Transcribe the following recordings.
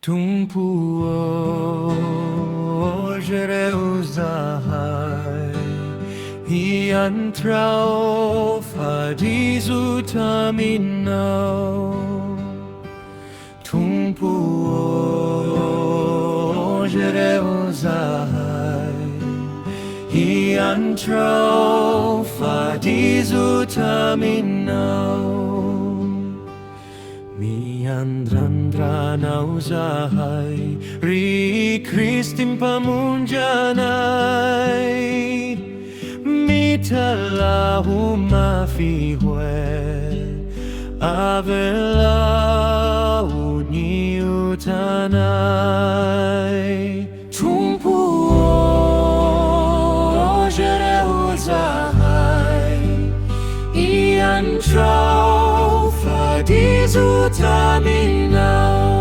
Tompo, jereo, zahay, hiantrao fadizutaminaw. Tompo, jereo, zahay, hiantrao fadizutaminaw. Miandrandranaw zahay, ri Kristin pamunjanay, mitalahu mafihwe, avelau niutanay. Tompo, jereo, zahay, iantrao fadizutaminaw.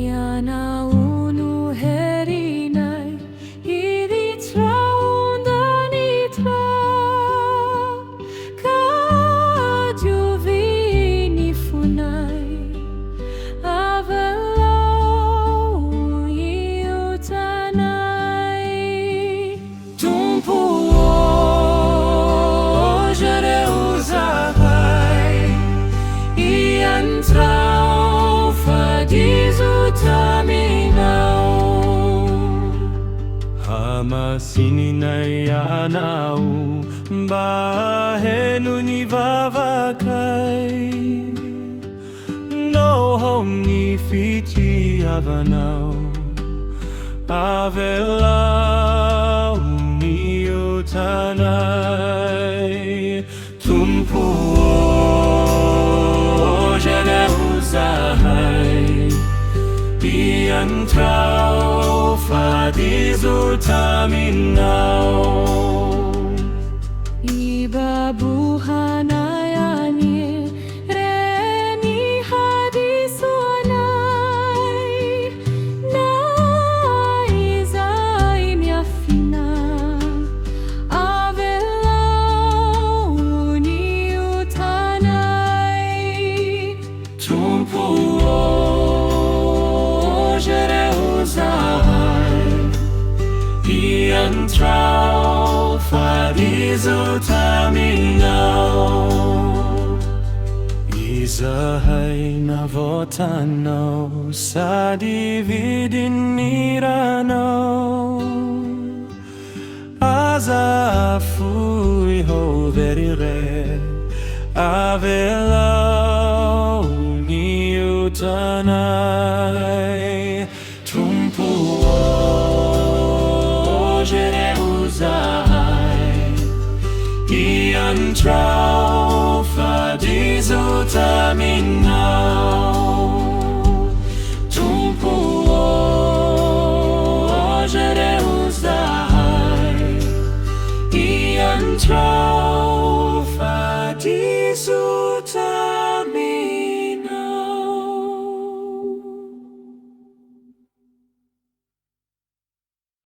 Yanaunu herinay, iritraundanitra, kadyuvinifunay, avelau iutanay. Tompo, jereo, zahay, iantrao fadizutaminaw. Hamasininay anaw, fahenonareo vavakay, nohong nifitiavanaw, avelau niutanay. Tompo, jereo, zahay, iantrao fadizutaminaw. Ibabuhanayani, reni hadisuanay, na izay miafina, avelau niutanay. Tompo, jereo, zahay, iantrao fadizutaminaw. Izahay navoakany sa dividiniranaw, azafuy hoverire, avelau niutanay. Tompo, jereo, zahay, iantrao fadizutaminaw. Tompo, jereo, zahay, iantrao fadizutaminaw.